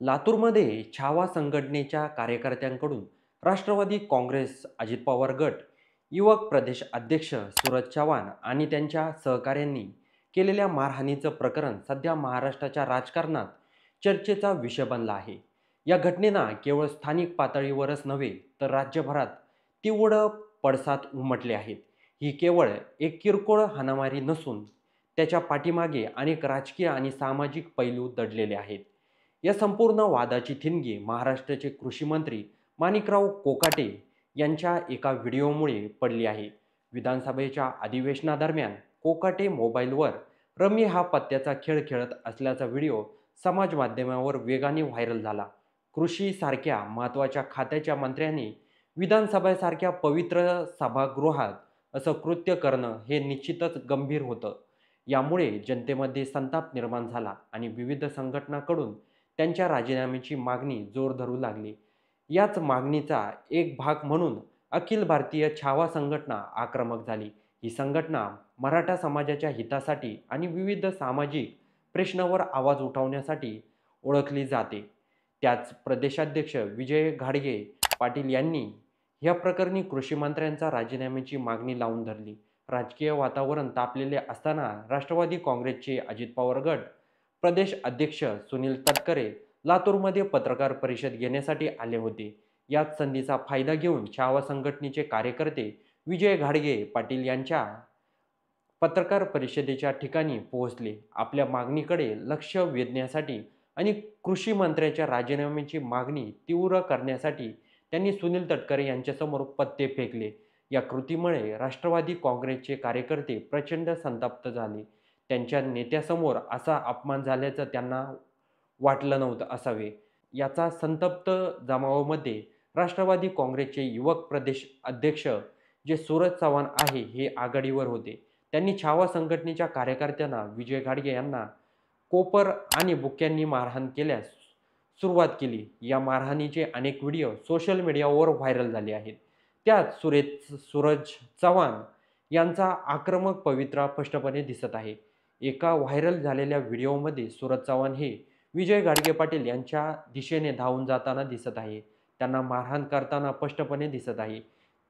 लातूरमध्ये छावा संघटनेच्या कार्यकर्त्यांकडून राष्ट्रवादी काँग्रेस, अजित पवार गट, युवक प्रदेश अध्यक्ष सूरज चव्हाण आणि त्यांच्या सहकाऱ्यांनी केलेल्या मारहाणीचं प्रकरण सध्या महाराष्ट्राच्या राजकारणात चर्चेचा विषय बनला आहे. या घटनेला केवळ स्थानिक पातळीवरच नव्हे तर राज्यभरात तीव्र पडसाद उमटले आहेत. ही केवळ एक किरकोळ हाणामारी नसून त्याच्या पाठीमागे अनेक राजकीय आणि सामाजिक पैलू दडलेले आहेत. या संपूर्ण वादाची ठिणगी महाराष्ट्राचे कृषी मंत्री माणिकराव कोकाटे यांच्या एका व्हिडिओमुळे पडली आहे. विधानसभेच्या अधिवेशनादरम्यान कोकाटे मोबाईलवर रमी हा पत्त्याचा खेळ खेळत असल्याचा व्हिडिओ समाज माध्यमावर वेगाने व्हायरल झाला. कृषी सारख्या महत्त्वाच्या खात्याच्या मंत्र्यांनी विधानसभेसारख्या पवित्र सभागृहात असं कृत्य करणं हे निश्चितच गंभीर होतं. यामुळे जनतेमध्ये संताप निर्माण झाला आणि विविध संघटनांकडून त्यांच्या राजीनाम्याची मागणी जोर धरू लागली. याच मागणीचा एक भाग म्हणून अखिल भारतीय छावा संघटना आक्रमक झाली. ही संघटना मराठा समाजाच्या हितासाठी आणि विविध सामाजिक प्रश्नांवर आवाज उठवण्यासाठी ओळखली जाते. त्याच प्रदेशाध्यक्ष विजय घाडगे पाटील यांनी या प्रकरणी कृषी मंत्र्यांचा राजीनाम्याची मागणी लावून धरली. राजकीय वातावरण तापलेले असताना राष्ट्रवादी काँग्रेसचे अजित पवार गट प्रदेश अध्यक्ष सुनील तटकरे लातूरमध्ये पत्रकार परिषद घेण्यासाठी आले होते. याच संधीचा फायदा घेऊन छावा संघटनेचे कार्यकर्ते विजय घाडगे पाटील यांच्या पत्रकार परिषदेच्या ठिकाणी पोहोचले. आपल्या मागणीकडे लक्ष वेधण्यासाठी आणि कृषी मंत्र्याच्या राजीनाम्याची मागणी तीव्र करण्यासाठी त्यांनी सुनील तटकरे यांच्यासमोर पत्ते फेकले. या कृतीमुळे राष्ट्रवादी काँग्रेसचे कार्यकर्ते प्रचंड संतप्त झाले. त्यांच्या नेत्यासमोर असा अपमान झाल्याचं त्यांना वाटलं नव्हतं असावे. याचा संतप्त जमावामध्ये राष्ट्रवादी काँग्रेसचे युवक प्रदेश अध्यक्ष जे सूरज चव्हाण आहे हे आघाडीवर होते. त्यांनी छावा संघटनेच्या कार्यकर्त्यांना विजय घाडगे यांना कोपर आणि बुक्क्यांनी मारहाण केल्यास सुरुवात केली. या मारहाणीचे अनेक व्हिडिओ सोशल मीडियावर व्हायरल झाले आहेत. त्यात सूरज चव्हाण यांचा आक्रमक पवित्रा स्पष्टपणे दिसत आहे. एका व्हायरल झालेल्या व्हिडिओमध्ये सूरज चव्हाण हे विजय घाडगे पाटील यांच्या दिशेने धावून जाताना दिसत आहे. त्यांना मारहाण करताना स्पष्टपणे दिसत आहे.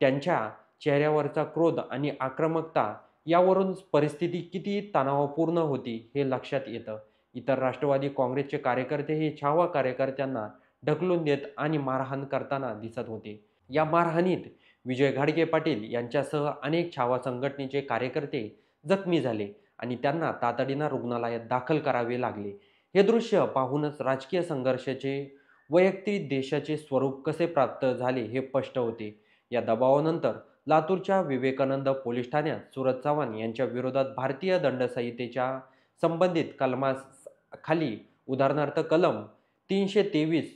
त्यांच्या चेहऱ्यावरचा क्रोध आणि आक्रमकता यावरून परिस्थिती किती तणावपूर्ण होती हे लक्षात येतं. इतर राष्ट्रवादी काँग्रेसचे कार्यकर्ते हे छावा कार्यकर्त्यांना ढकलून देत आणि मारहाण करताना दिसत होते. या मारहाणीत विजय घाडगे पाटील यांच्यासह अनेक छावा संघटनेचे कार्यकर्ते जखमी झाले आणि त्यांना तातडीनं रुग्णालयात दाखल करावे लागले. हे दृश्य पाहूनच राजकीय संघर्षाचे वैयक्तिक देशाचे स्वरूप कसे प्राप्त झाले हे स्पष्ट होते. या दबावानंतर लातूरच्या विवेकानंद पोलीस ठाण्यात सूरज चव्हाण यांच्या विरोधात भारतीय दंड संहितेच्या संबंधित कलमाखाली उदाहरणार्थ कलम 323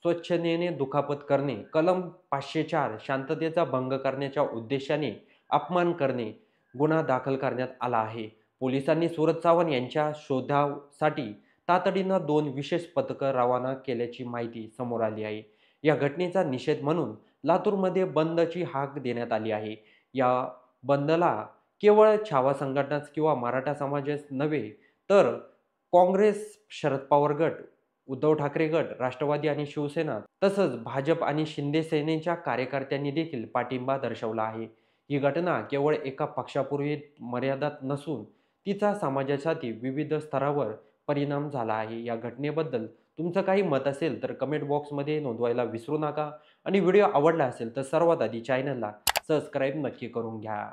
स्वच्छतेने दुखापत करणे, कलम 504 शांततेचा भंग करण्याच्या उद्देशाने अपमान करणे गुन्हा दाखल करण्यात आला आहे. पोलिसांनी सूरज चव्हाण यांच्या शोधासाठी तातडीनं 2 विशेष पथकं रवाना केल्याची माहिती समोर आली आहे. या घटनेचा निषेध म्हणून लातूरमध्ये बंदची हाक देण्यात आली आहे. या बंदला केवळ छावा संघटनाच किंवा मराठा समाजच नव्हे तर काँग्रेस, शरद पवार गट, उद्धव ठाकरे गट, राष्ट्रवादी आणि शिवसेना तसंच भाजप आणि शिंदे सेनेच्या कार्यकर्त्यांनी देखील पाठिंबा दर्शवला आहे. ही घटना केवळ एका पक्षापुरती मर्यादित नसून तिचा समाजासाठी विविध स्तरावर परिणाम झाला आहे. या घटनेबद्दल तुमचं काही मत असेल तर कमेंट बॉक्समध्ये नोंदवायला विसरू नका आणि व्हिडिओ आवडला असेल तर सर्वात आधी चॅनलला सबस्क्राईब नक्की करून घ्या.